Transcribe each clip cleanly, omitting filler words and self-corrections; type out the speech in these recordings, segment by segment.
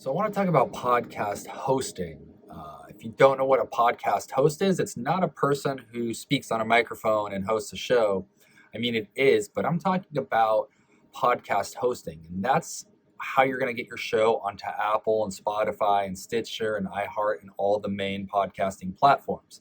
So I want to talk about podcast hosting. If you don't know what a podcast host is, it's not a person who speaks on a microphone and hosts a show. I mean, it is, but I'm talking about podcast hosting, and that's how you're going to get your show onto Apple and Spotify and Stitcher and iHeart and all the main podcasting platforms.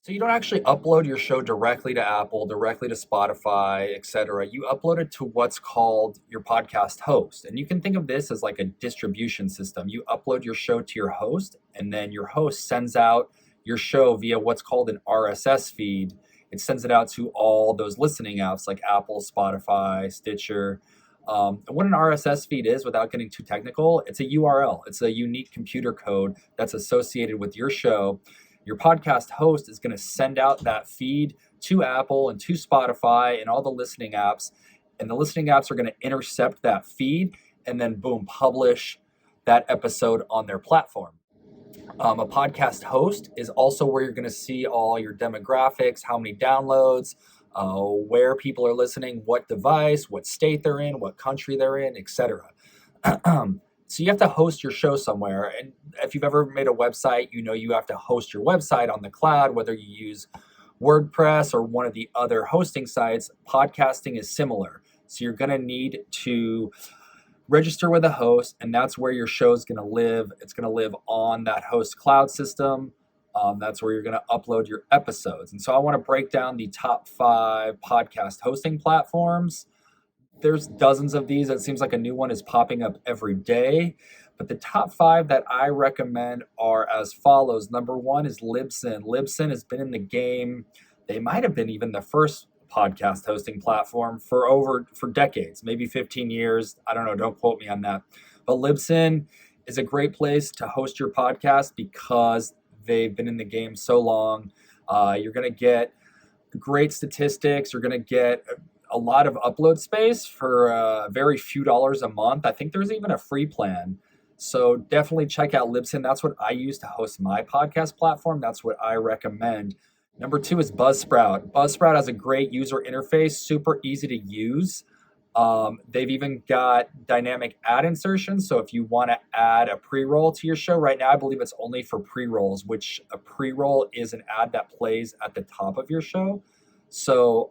So you don't actually upload your show directly to Apple, directly to Spotify, etc. You upload it to what's called your podcast host. And you can think of this as like a distribution system. You upload your show to your host, and then your host sends out your show via what's called an RSS feed. It sends it out to all those listening apps like Apple, Spotify, Stitcher. And what an RSS feed is, without getting too technical, it's a URL. It's a unique computer code that's associated with your show. Your podcast host is going to send out that feed to Apple and to Spotify and all the listening apps. And the listening apps are going to intercept that feed and then, boom, publish that episode on their platform. A podcast host is also where you're going to see all your demographics, how many downloads, where people are listening, what device, what state they're in, what country they're in, etc. So you have to host your show somewhere. And if you've ever made a website, you know you have to host your website on the cloud, whether you use WordPress or one of the other hosting sites. Podcasting is similar. So you're going to need to register with a host, and that's where your show is going to live. It's going to live on that host cloud system. That's where you're going to upload your episodes. And so I want to break down the top 5 podcast hosting platforms. There's dozens of these. It seems like a new one is popping up every day. But the top 5 that I recommend are as follows. Number 1 is Libsyn. Libsyn has been in the game. They might have been even the first podcast hosting platform for decades, maybe 15 years. I don't know. Don't quote me on that. But Libsyn is a great place to host your podcast because they've been in the game so long. You're going to get great statistics. You're going to get a lot of upload space for very few dollars a month. I think there's even a free plan. So definitely check out Libsyn. That's what I use to host my podcast platform. That's what I recommend. Number 2 is Buzzsprout. Buzzsprout has a great user interface, super easy to use. They've even got dynamic ad insertion. So if you want to add a pre-roll to your show, right now I believe it's only for pre-rolls, which a pre-roll is an ad that plays at the top of your show. So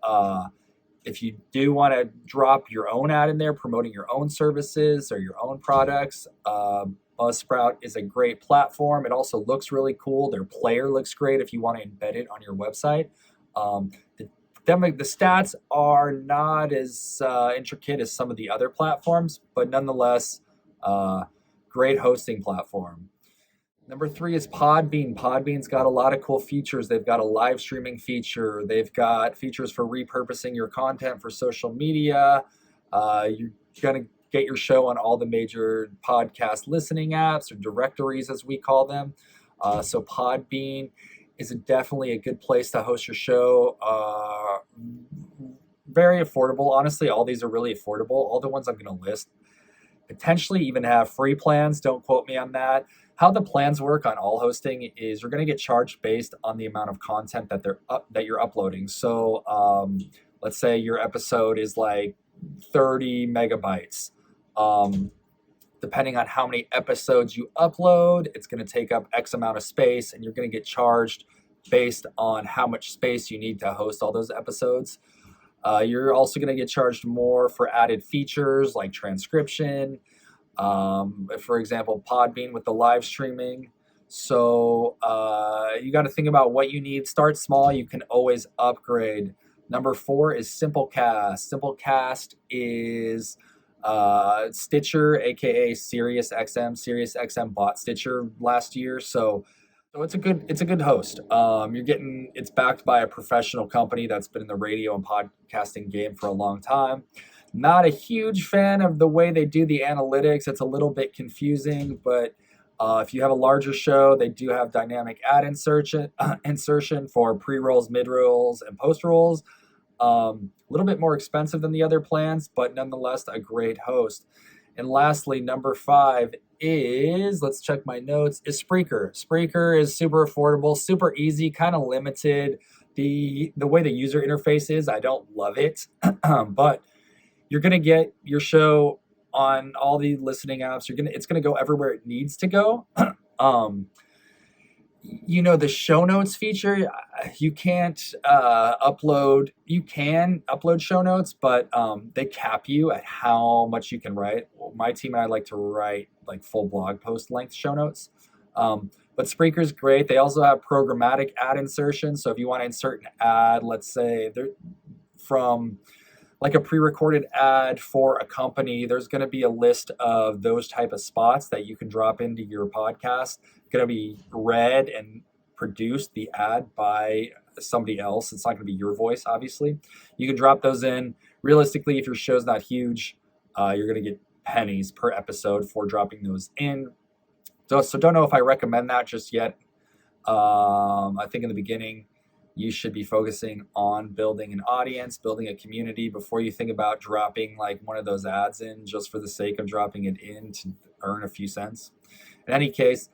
if you do want to drop your own ad in there, promoting your own services or your own products, Buzzsprout is a great platform. It also looks really cool. Their player looks great if you want to embed it on your website. The stats are not as intricate as some of the other platforms, but nonetheless, great hosting platform. Number 3 is Podbean. Podbean's got a lot of cool features. They've got a live streaming feature. They've got features for repurposing your content for social media. You're going to get your show on all the major podcast listening apps, or directories as we call them. So Podbean is definitely a good place to host your show. Very affordable. Honestly, all these are really affordable. All the ones I'm going to list potentially even have free plans. Don't quote me on that. How the plans work on all hosting is you're going to get charged based on the amount of content that you're uploading. So let's say your episode is like 30 megabytes. Depending on how many episodes you upload, it's going to take up X amount of space, and you're going to get charged based on how much space you need to host all those episodes. You're also going to get charged more for added features like transcription. For example, Podbean with the live streaming. So you got to think about what you need. Start small. You can always upgrade. Number 4 is Simplecast. Simplecast is Stitcher, aka SiriusXM bought Stitcher last year. So it's a good host. It's backed by a professional company that's been in the radio and podcasting game for a long time. Not a huge fan of the way they do the analytics. It's a little bit confusing, but if you have a larger show, they do have dynamic ad insertion for pre-rolls, mid-rolls, and post-rolls. A little bit more expensive than the other plans, but nonetheless a great host. And lastly, number 5 is, let's check my notes, is Spreaker. Spreaker is super affordable, super easy, kind of limited. The way the user interface is, I don't love it, but you're going to get your show on all the listening apps. It's gonna go everywhere it needs to go. um, the show notes feature, you can't upload. You can upload show notes, but they cap you at how much you can write. My team and I like to write like full blog post length show notes. But Spreaker's great. They also have programmatic ad insertion. So if you want to insert an ad, let's say they're from like a pre-recorded ad for a company, there's going to be a list of those type of spots that you can drop into your podcast. Going to be read and produced, the ad, by somebody else. It's not going to be your voice, obviously. You can drop those in. Realistically, if your show's not huge, you're going to get pennies per episode for dropping those in. So don't know if I recommend that just yet. I think in the beginning, you should be focusing on building an audience, building a community before you think about dropping like one of those ads in just for the sake of dropping it in to earn a few cents. In any case,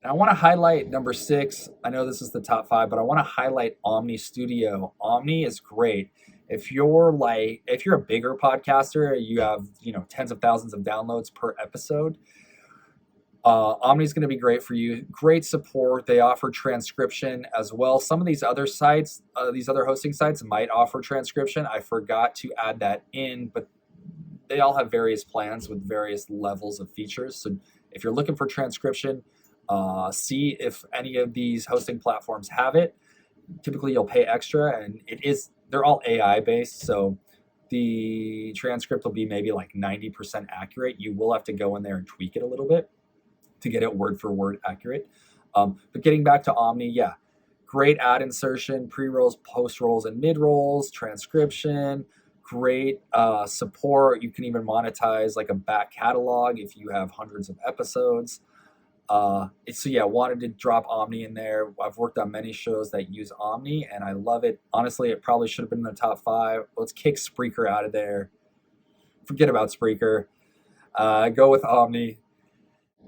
I want to highlight number 6. I know this is the top 5, but I want to highlight Omni Studio. Omni is great. If you're a bigger podcaster, you have, tens of thousands of downloads per episode, Omni is going to be great for you. Great support. They offer transcription as well. Some of these other sites, these other hosting sites might offer transcription. I forgot to add that in, but they all have various plans with various levels of features. So if you're looking for transcription, see if any of these hosting platforms have it. Typically you'll pay extra, and they're all AI based. So the transcript will be maybe like 90% accurate. You will have to go in there and tweak it a little bit to get it word for word accurate. But getting back to Omni, yeah, great ad insertion, pre-rolls, post-rolls, and mid-rolls, transcription, great support. You can even monetize like a back catalog if you have hundreds of episodes. Wanted to drop Omni in there. I've worked on many shows that use Omni, and I love it. Honestly, it probably should have been in the top 5. Let's kick Spreaker out of there. Forget about Spreaker. Go with Omni.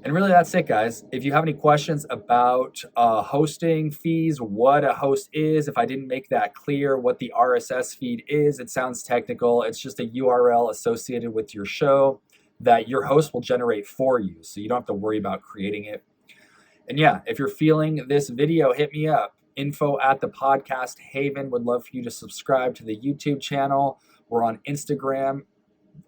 And really, that's it, guys. If you have any questions about hosting fees, what a host is, if I didn't make that clear, what the RSS feed is, it sounds technical. It's just a URL associated with your show that your host will generate for you, so you don't have to worry about creating it. And yeah, if you're feeling this video, hit me up. info@thepodcast Haven. Would love for you to subscribe to the YouTube channel. We're on Instagram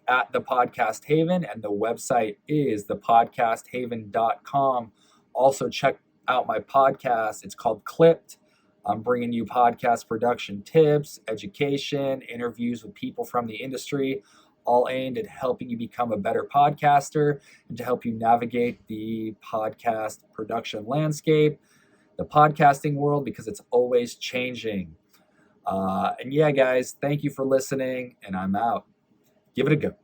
at the Podcast Haven, and the website is thepodcasthaven.com. Also check out my podcast. It's called Clipped. I'm bringing you podcast production tips, education, interviews with people from the industry, all aimed at helping you become a better podcaster and to help you navigate the podcast production landscape, the podcasting world, because it's always changing. And yeah, guys, thank you for listening, and I'm out. Give it a go.